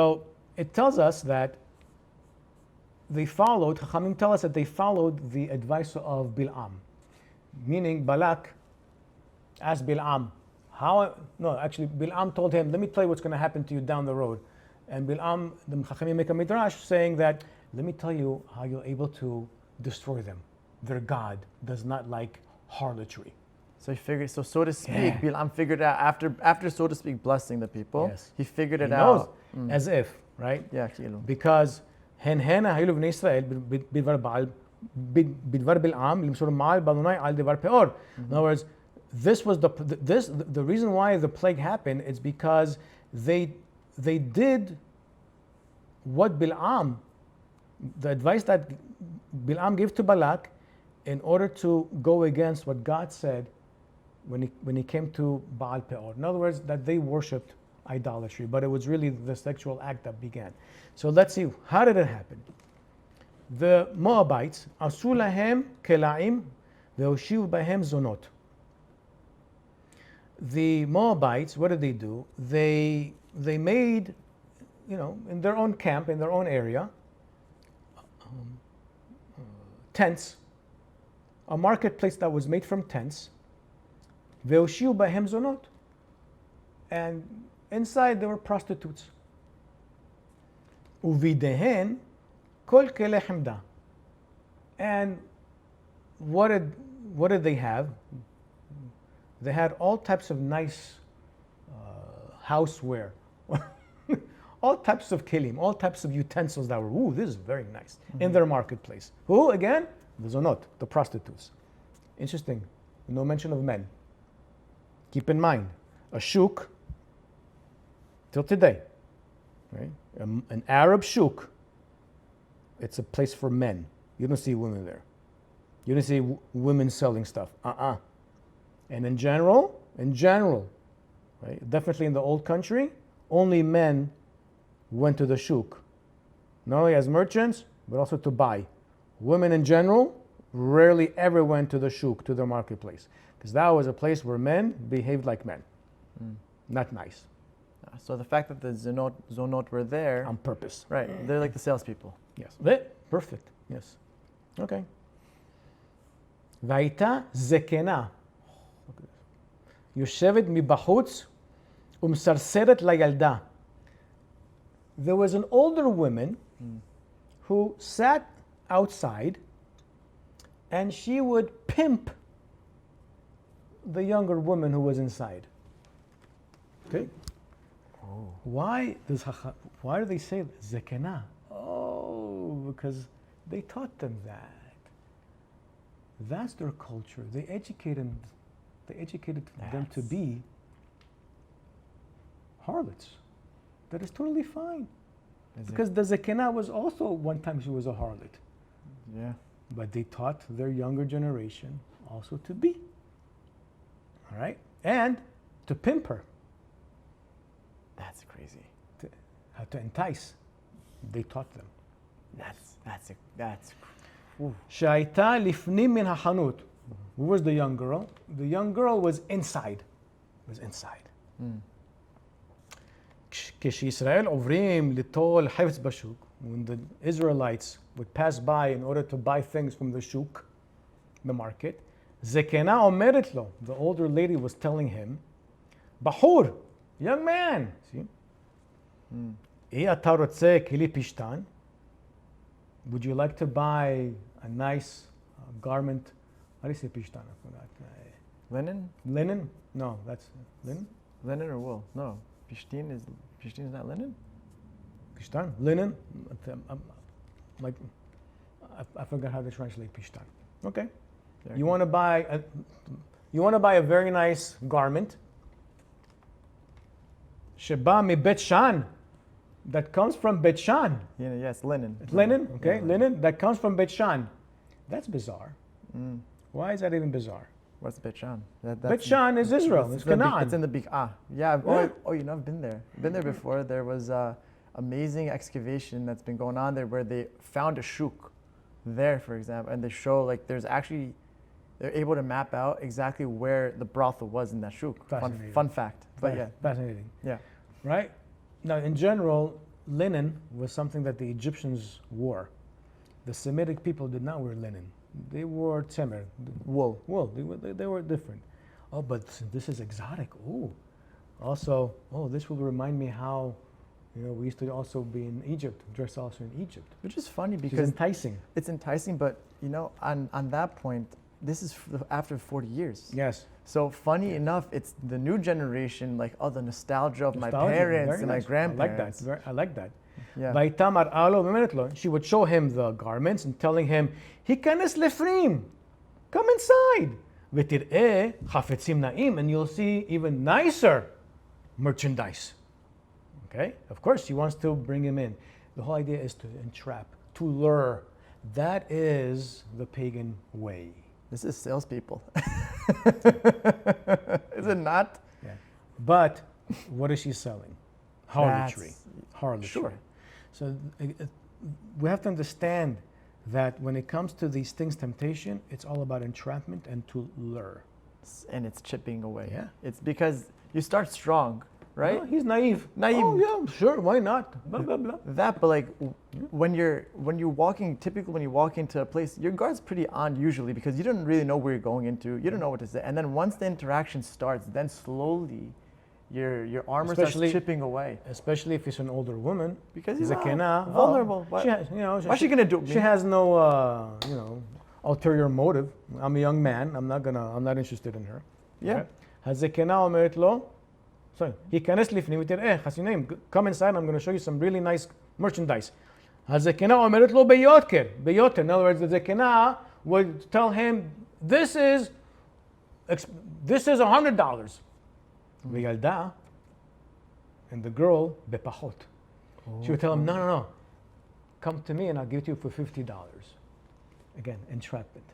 So it tells us that Chachamim tell us that they followed the advice of Bilaam. Meaning Balak asked Bilaam, Bilaam told him, let me tell you what's going to happen to you down the road. And Bilaam, the Chachamim make a Midrash saying that, let me tell you how you're able to destroy them. Their God does not like harlotry. So he figured, so to speak, Bilaam figured out after so to speak blessing the people, he figured it out. As if, right? Yeah, because הן היו לבני ישראל בדבר בלעם למסור מעל באדוני על דבר פאור. In other words, the reason why the plague happened is because they did what Bilaam, the advice that Bilaam gave to Balak, in order to go against what God said when he came to Baal Peor. In other words, that they worshipped idolatry, but it was really the sexual act that began. So let's see, how did it happen? The Moabites, עשו להם כלאים והושיבו בהם זונות. The Moabites, what did they do? They made, in their own camp, in their own area, tents, a marketplace that was made from tents, והושיבו בהם זונות. And inside there were prostitutes. ובידיהן כל כלי חמדה. And what did they have? They had all types of nice houseware, all types of kelim, all types of utensils that were, this is very nice, in their marketplace. Who again? The zonot, the prostitutes. Interesting, no mention of men. Keep in mind, a shuk, till today, right? An Arab shuk, it's a place for men. You don't see women there. You don't see women selling stuff. And in general, right? Definitely in the old country, only men went to the shuk, not only as merchants, but also to buy. Women in general rarely ever went to the shuk, to the marketplace, because that was a place where men behaved like men. Not nice. So the fact that the zonot were there on purpose, right? They're like the salespeople. Yes, perfect. Yes, okay. והייתה זקנה יושבת מבחוץ ומסרסרת לילדה. There was an older woman who sat outside and she would pimp the younger woman who was inside. Okay? Why do they say zekena? Because they taught them that. That's their culture. They educated them to be harlots. That is totally fine. Because the zekena was also, one time she was a harlot. Yeah. But they taught their younger generation also to be. All right? And to pimp her. That's crazy. How to entice. They taught them. That's. שהייתה לפנים מן החנות. Who was the young girl? The young girl was inside. כשישראל עוברים ליטול חפץ בשוק, when the Israelites would pass by in order to buy things from the shuk, the market, זקנה אומרת לו, the older lady was telling him, בחור, young man, see? אתה רוצה כלי פשטן? Would you like to buy a nice garment? How do you say pishtan? I forgot. Linen? Linen? No, that's linen. Linen or wool? No. Pishtin is not linen? Pishtan? Linen? I forgot how to translate pishtan. Okay. You want to buy a very nice garment. Sheba mi Bet Shan. That comes from Bet Shan. Yes, linen. Linen, okay, yeah. Linen that comes from Bet Shan. That's bizarre. Why is that even bizarre? What's Bet Shan? Bet Shan is Israel. It's Canaan. It's in the yeah. I've been there. Been there before. There was a amazing excavation that's been going on there where they found a shuk there, for example, and they show they're able to map out exactly where the brothel was in that shuk. Fun fact. But yeah. Fascinating. Yeah. Right? Now, in general, linen was something that the Egyptians wore. The Semitic people did not wear linen. They wore temer, Wool. wool. They were different. Oh, but this is exotic. Oh, also, this will remind me how, we used to also be in Egypt, dress also in Egypt. Which is funny Which is because enticing. it's enticing, but on that point, this is after 40 years. Yes. So funny enough, it's the new generation, like the nostalgia of my Nostalgia, parents very and nice. my grandparents. I like that. Yeah. Vaitamar alo v'meretlo. She would show him the garments and telling him, "Hikanes lefrim, come inside. V'tir'eh chafetzim na'im," and you'll see even nicer merchandise. Okay? Of course, she wants to bring him in. The whole idea is to entrap, to lure. That is the pagan way. This is salespeople. Is it not? Yeah. But what is she selling? Harlotry. Harlotry. Sure. So we have to understand that when it comes to these things, temptation, it's all about entrapment and to lure. And it's chipping away. Yeah. It's because you start strong, right? No, he's naive. Naive. Oh yeah, sure. Why not? Blah blah blah. That, but like when you're walking, typically when you walk into a place, your guard's pretty on usually because you don't really know where you're going into. You don't know what to say, and then once the interaction starts, then slowly your armor starts chipping away. Especially if it's an older woman, Because he's a kena, vulnerable. She has, What's she gonna do? She has no, ulterior motive. I'm a young man. I'm not interested in her. Yeah. הזקנה אומרת לו, sorry, היכנס לפנים ותראה, חסינים, come inside, I'm going to show you some really nice merchandise. הזקנה אומרת לו ביותר. In other words, the זקנה would tell him, this is $100. וילדה, and the girl, בפחות. She would tell him, no, come to me and I'll give it to you for $50. Again, entrapment.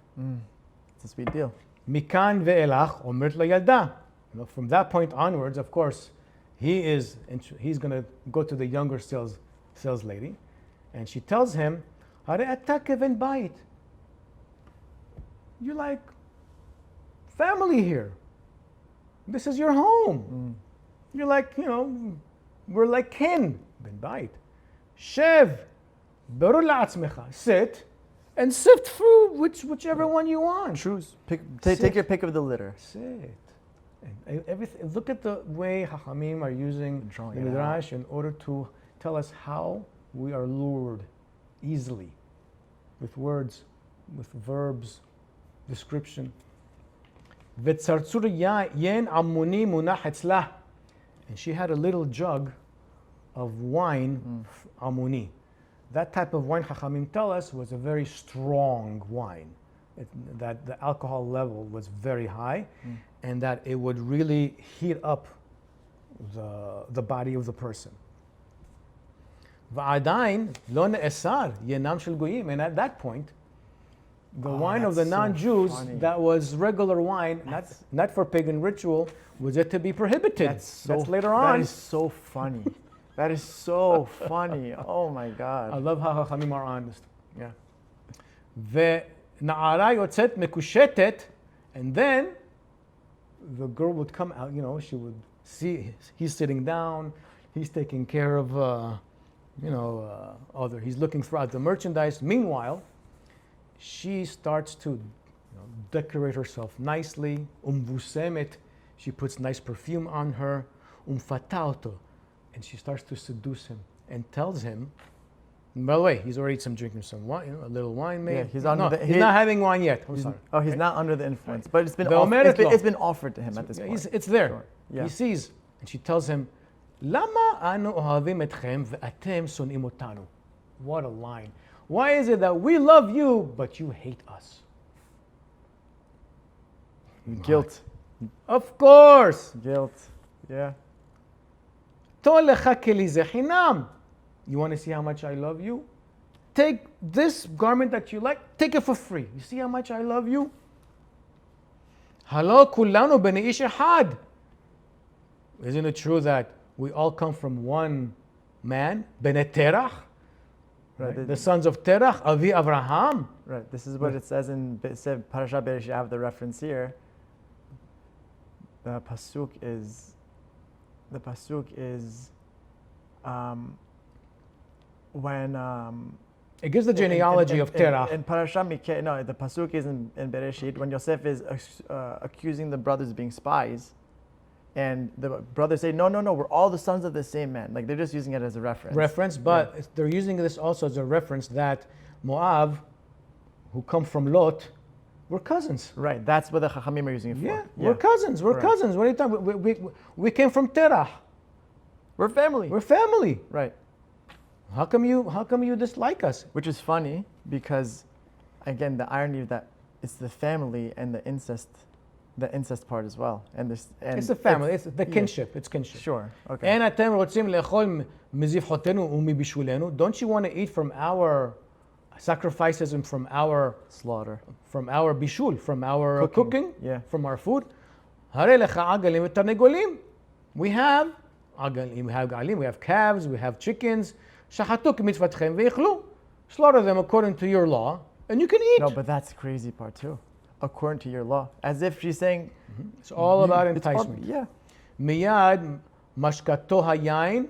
It's a sweet deal. מכאן ואילך אומרת לילדה. From that point onwards, of course, he's going to go to the younger sales lady, and she tells him, הרי אתה כבן בית. You're like family here. This is your home. You're like, we're like kin. בן בית. שב, ברור לעצמך. Sit and sift through whichever one you want. Choose. Take your pick of the litter. Sit. And everything. Look at the way Chachamim are using the Midrash in order to tell us how we are lured easily with words, with verbs, description. וצרצור ין עמוני מונח אצלה. And she had a little jug of wine, amuni. That type of wine, Chachamim tell us, was a very strong wine. That the alcohol level was very high, and that it would really heat up the body of the person. ועדיין לא נאסר ינם של גויים. And at that point, the wine of the non-Jews, that was regular wine, not for pagan ritual, was it to be prohibited. That's later on. That is so funny. That is so funny. Oh my God. I love how Chachamim are honest. Yeah. ונערה יוצאת מקושטת, and then the girl would come out, she would see he's sitting down, he's taking care of, he's looking throughout the merchandise. Meanwhile, she starts to decorate herself nicely. Umvusemet, she puts nice perfume on her. Umfatauto, and she starts to seduce him and tells him. And by the way, he's already drinking some wine, a little wine maybe. Yeah, he's not having wine yet. I'm sorry. Oh, he's not under the influence, but it's been offered to him at this point. It's there. Sure. Yeah. He sees, and she tells him, "Lama anu ohavim etchem ve'atem sonim otanu." What a line! Why is it that we love you but you hate us? Guilt. Of course. Guilt. Yeah. טוב לך כלי זה חינם. You want to see how much I love you? Take this garment that you like, take it for free. You see how much I love you? הלא כולנו בני איש אחד. Isn't it true that we all come from one man? בני תרח? Right. The sons of Terach, Avi Avraham. Right. This is what it says in Parashat Bereshit. I have the reference here. The pasuk is when It gives the genealogy of Terah. in Parashat Mikeh, no, the pasuk is in Bereshit when Yosef is accusing the brothers of being spies, and the brothers say, no, we're all the sons of the same man. Like they're just using it as a reference. But they're using this also as a reference that Moab, who come from Lot, were cousins. Right, that's what the Chachamim are using it for. Yeah, we're cousins. We're Correct. cousins. What are you talking about? We came from Terah. We're family. We're family. Right. How come you dislike us? Which is funny because, again, the irony of that it's the family and the incest part as well. And It's the family. It's the kinship. It's kinship. Sure. Okay. אין אתם רוצים לאכול מזבחותינו ומבישולנו? Don't you want to eat from our sacrifices and from our slaughter. From our bishul, from our cooking, Yeah. from our food? הרי לך עגלים ותרנגולים. We have עגלים, we have געלים, we have calves, we have chickens. שחטו כמצוותכם ויאכלו. Slaughter them according to your law, and you can eat. No, but that's the crazy part too. According to your law, as if she's saying, It's all about it's all- enticement. yeah. Miyad mashkato hayain.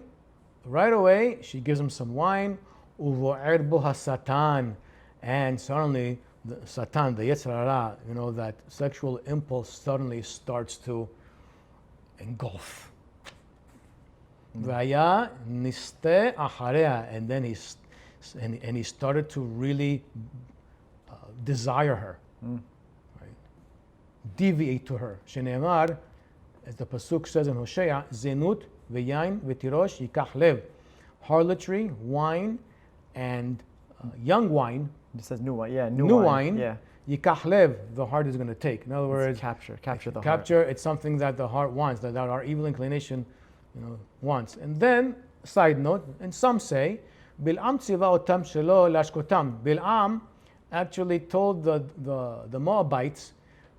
Right away, she gives him some wine. Uvo'er bo hasatan. And suddenly, the Satan, the Yetzer Hara, that sexual impulse suddenly starts to engulf. Vaya niste acharea. And then he started to really desire her. Deviate to her. Shenemar, as the pasuk says in Hosea, zenut v'yain v'tirosh yikach lev. Harlotry, wine, and young wine. It says new wine. Yeah, New wine. Yeah. Yikach lev, the heart is going to take. In other words, capture the heart. capture. It's something that the heart wants, that our evil inclination, wants. And then, side note, and some say, Bilaam tziva otam shelo lashkotam. Bilaam actually told the Moabites,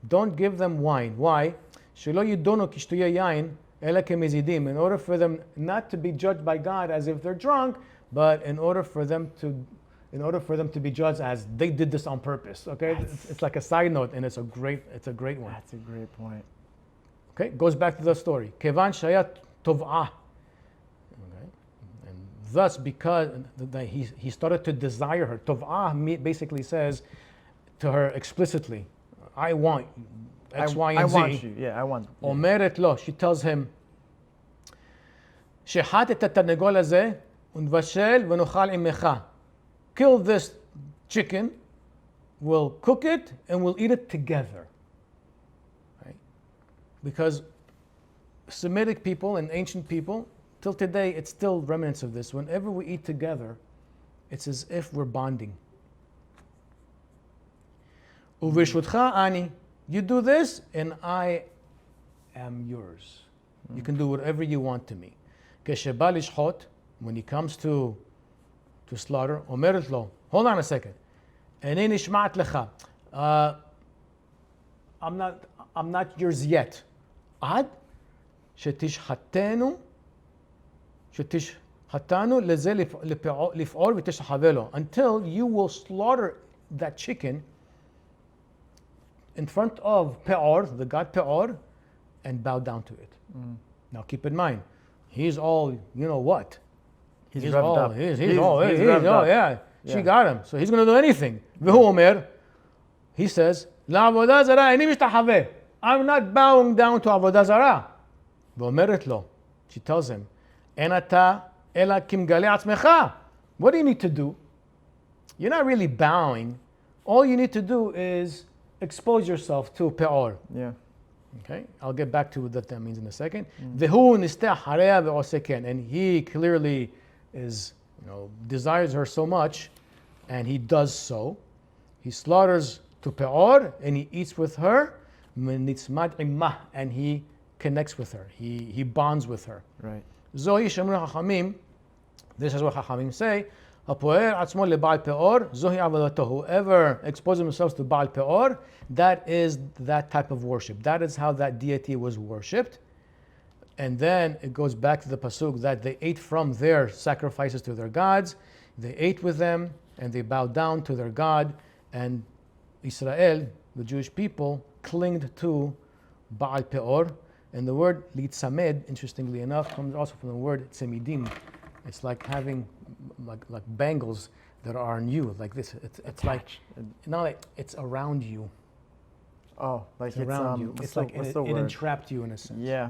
don't give them wine. Why? Shelo yidono kishtuye yain ela kemezidim. In order for them not to be judged by God as if they're drunk, but in order for them to be judged as they did this on purpose. Okay, it's like a side note, and it's a great one. That's a great point. Okay, goes back to the story. Kevan shayat tov'ah. Okay, and thus because he started to desire her. Tov'ah basically says to her explicitly, I want X, Y, and Z. I want you. Yeah, I want. Yeah. Omeret lo. She tells him, שחט את התרנגול הזה ונבשל ונאכל עמך. Kill this chicken, we'll cook it, and we'll eat it together. Right? Because Semitic people and ancient people, till today, it's still remnants of this. Whenever we eat together, it's as if we're bonding. Uvrishutcha ani. You do this, and I am yours. You can do whatever you want to me. Kesheba lishchot, when he comes to slaughter, omeret lo. Hold on a second. Ene nishmat lecha. I'm not yours yet. Ad shetishhatenu leze lif'or v'tishchavelo. Until you will slaughter that chicken in front of Peor, the god Peor, and bow down to it. Now keep in mind, he's all, what? He's revved up. He's revved up. Yeah. She got him. So he's going to do anything. He says, לעבודה זרה איני משתחווה. I'm not bowing down to עבודה זרה. ואומרת לו, she tells him, אין אתה אלא כמגלה עצמך. What do you need to do? You're not really bowing. All you need to do is expose yourself to Peor. Yeah. Okay, I'll get back to what that means in a second. והוא נסתה אחריה ועושה כן. And he clearly is, desires her so much, and he does so. He slaughters to Peor, and he eats with her, and he connects with her. He bonds with her. Right. Zohi shemru hachamim. This is what hachamim say. Hapoer atzmo leBaal Peor, zohi avodato. Whoever exposes themselves to Baal Peor, that is that type of worship. That is how that deity was worshipped. And then it goes back to the pasuk that they ate from their sacrifices to their gods. They ate with them, and they bowed down to their God. And Israel, the Jewish people, clinged to Baal Peor. And the word litzamed, interestingly enough, comes also from the word tzemidim. It's like having like bangles that are on you, like this. It's like, not like it's around you. Oh, like It's around you. what's It's the- like what's it the word? entrapped you in a sense. Yeah.